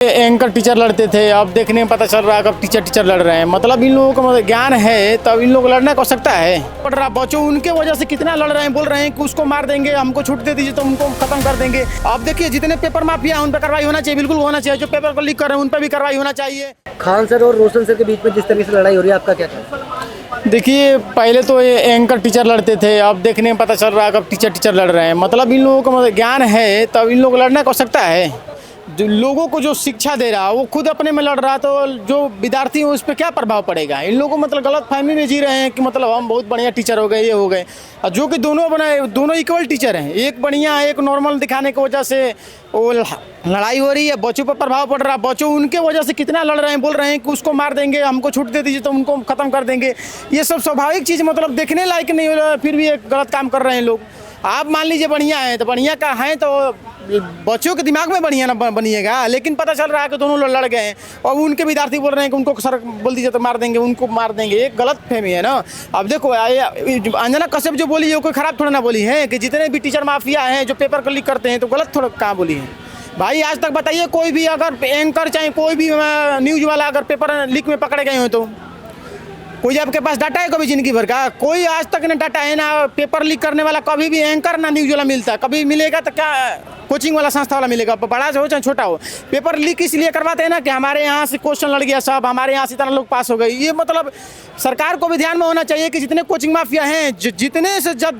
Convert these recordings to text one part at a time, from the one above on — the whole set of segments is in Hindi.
एंकर टीचर लड़ते थे, अब देखने में पता चल रहा है अब टीचर लड़ रहे हैं। मतलब इन लोगों को ज्ञान है तब इन लोग लड़ने की आवश्यकता है। पढ़ रहा बच्चों उनके वजह से कितना लड़ रहे हैं, बोल रहे हैं कि उसको मार देंगे, हमको छूट दे दीजिए तो उनको खत्म कर देंगे। अब देखिए जितने पेपर माफिया हैं उन पर कार्रवाई होना चाहिए, बिल्कुल होना चाहिए। जो पेपर को लीक कर रहे हैं उन पर भी कार्रवाई होना चाहिए। खान सर और रोशन सर के बीच में जिस तरीके से लड़ाई हो रही है, आपका क्या कहना है? देखिए पहले तो ये एंकर टीचर लड़ते थे, अब देखने में पता चल रहा है अब टीचर लड़ रहे हैं। मतलब इन लोगों को ज्ञान है तब इन लोग लड़ने की आवश्यकता है। जो लोगों को जो शिक्षा दे रहा है वो खुद अपने में लड़ रहा है, तो जो विद्यार्थी हैं उस पर क्या प्रभाव पड़ेगा। इन लोगों को मतलब गलत फहमी में जी रहे हैं कि मतलब हम बहुत बढ़िया टीचर हो गए, ये हो गए, और जो कि दोनों इक्वल टीचर हैं। एक बढ़िया एक नॉर्मल दिखाने की वजह से वो लड़ाई हो रही है, बच्चों पर प्रभाव पड़ रहा है। बच्चों उनके वजह से कितना लड़ रहे हैं, बोल रहे हैं कि उसको मार देंगे, हमको छूट दे दीजिए तो उनको ख़त्म कर देंगे। ये सब स्वाभाविक चीज़ मतलब देखने लायक नहीं हो रहा है, फिर भी एक गलत काम कर रहे हैं लोग। आप मान लीजिए बढ़िया है तो बढ़िया का है तो बच्चों के दिमाग में बढ़िया ना बनिएगा, लेकिन पता चल रहा है कि दोनों लोग लड़ गए हैं और उनके विद्यार्थी बोल रहे हैं कि उनको सर बोल दीजिए तो मार देंगे, उनको मार देंगे। एक गलत फहमी है ना। अब देखो अंजना कश्यप जो बोली है कोई ख़राब थोड़ा ना बोली है कि जितने भी टीचर माफिया हैं जो पेपर को लीक करते हैं तो गलत थोड़ा कहाँ बोली है भाई। आज तक बताइए कोई भी अगर एंकर चाहे कोई भी न्यूज़ वाला अगर पेपर लीक में पकड़े गए हो तो कोई आपके पास डाटा है कभी जिंदगी भर का? कोई आज तक ना डाटा है ना पेपर लीक करने वाला कभी भी एंकर ना न्यूज़ वाला मिलता। कभी मिलेगा तो क्या कोचिंग वाला संस्था वाला मिलेगा, बड़ा हो चाहे छोटा हो। पेपर लीक इसलिए करवाते हैं ना कि हमारे यहाँ से क्वेश्चन लड़ गया सब, हमारे यहाँ से इतना लोग पास हो गए। ये मतलब सरकार को भी ध्यान में होना चाहिए कि जितने कोचिंग माफिया हैं जितने से जब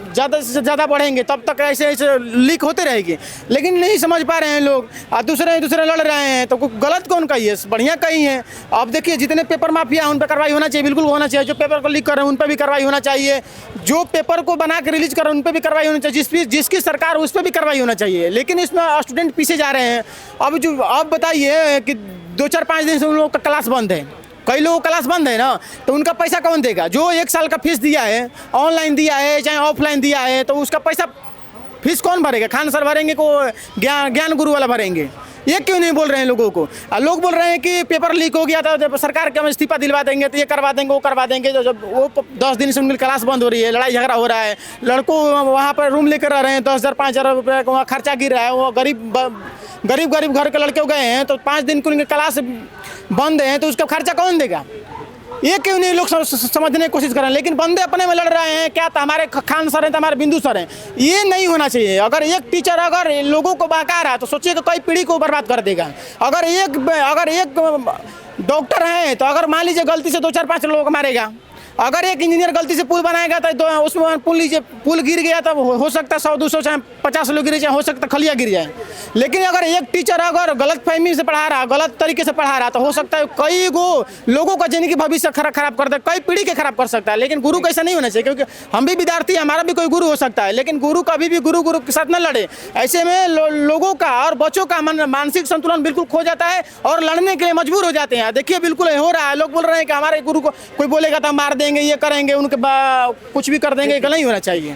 ज़्यादा से ज़्यादा बढ़ेंगे तब तक ऐसे लीक होते रहेगी, लेकिन नहीं समझ पा रहे हैं लोग। दूसरे लड़ रहे हैं तो गलत कौन कही है, बढ़िया कही है। अब देखिए जितने पेपर माफिया हैं उन पर कार्रवाई होना चाहिए, बिल्कुल होना चाहिए। जो पेपर को लीक कर रहे हैं उन पर भी कार्रवाई होना चाहिए। जो पेपर को बना के रिलीज कर रहे हैं उन पर भी कार्रवाई होनी चाहिए। जिसकी सरकार उस पर भी कार्रवाई होना चाहिए, लेकिन इसमें स्टूडेंट पीछे जा रहे हैं। अब बताइए कि 2-4-5 दिन से उन लोगों का क्लास बंद है, कई लोगों का क्लास बंद है ना, तो उनका पैसा कौन देगा? जो 1 साल का फीस दिया है, ऑनलाइन दिया है चाहे ऑफलाइन दिया है, तो उसका पैसा फीस कौन भरेगा? खान सर भरेंगे को ज्ञान गुरु वाला भरेंगे? ये क्यों नहीं बोल रहे हैं लोगों को? लोग बोल रहे हैं कि पेपर लीक हो गया था, जब सरकार के हम इस्तीफा दिलवा देंगे तो ये करवा देंगे वो करवा देंगे। जब वो 10 दिन से उनकी क्लास बंद हो रही है, लड़ाई झगड़ा हो रहा है, लड़कों वहाँ पर रूम लेकर रह रहे हैं, 10,000 5,000 रुपये का वहाँ खर्चा गिर रहा है। वो गरीब घर के लड़के गए हैं तो 5 दिन की उनकी क्लास बंद है, तो उसका खर्चा कौन देगा? ये क्यों नहीं लोग समझने की कोशिश कर रहे हैं? लेकिन बंदे अपने में लड़ रहे हैं। क्या तो हमारे खान सर हैं तो हमारे बिंदु सर हैं, ये नहीं होना चाहिए। अगर एक टीचर अगर लोगों को बहका रहा है तो सोचिए कि कई पीढ़ी को बर्बाद कर देगा। अगर एक डॉक्टर है तो अगर मान लीजिए गलती से 2-4-5 लोगों को मारेगा, अगर एक इंजीनियर गलती से पुल बनाएगा तो उसमें पुल गिर गया तब हो सकता है 100-200 चाहे 50 लोग गिरे, चाहे हो सकता है खलिया गिर जाए। लेकिन अगर एक टीचर अगर गलत फहमी से पढ़ा रहा, गलत तरीके से पढ़ा रहा, तो हो सकता है कई लोगों का जिंदगी भविष्य खराब कर दे, कई पीढ़ी के खराब कर सकता है। लेकिन गुरु का ऐसा नहीं होना चाहिए, क्योंकि हम भी विद्यार्थी, हमारा भी कोई गुरु हो सकता है, लेकिन गुरु कभी भी गुरु के साथ न लड़े। ऐसे में लोगों का और बच्चों का मानसिक संतुलन बिल्कुल खो जाता है और लड़ने के लिए मजबूर हो जाते हैं। देखिए बिल्कुल हो रहा है, लोग बोल रहे हैं कि हमारे गुरु को कोई बोलेगा तो मार देंगे, ये करेंगे, उनके कुछ भी कर देंगे, नहीं होना चाहिए।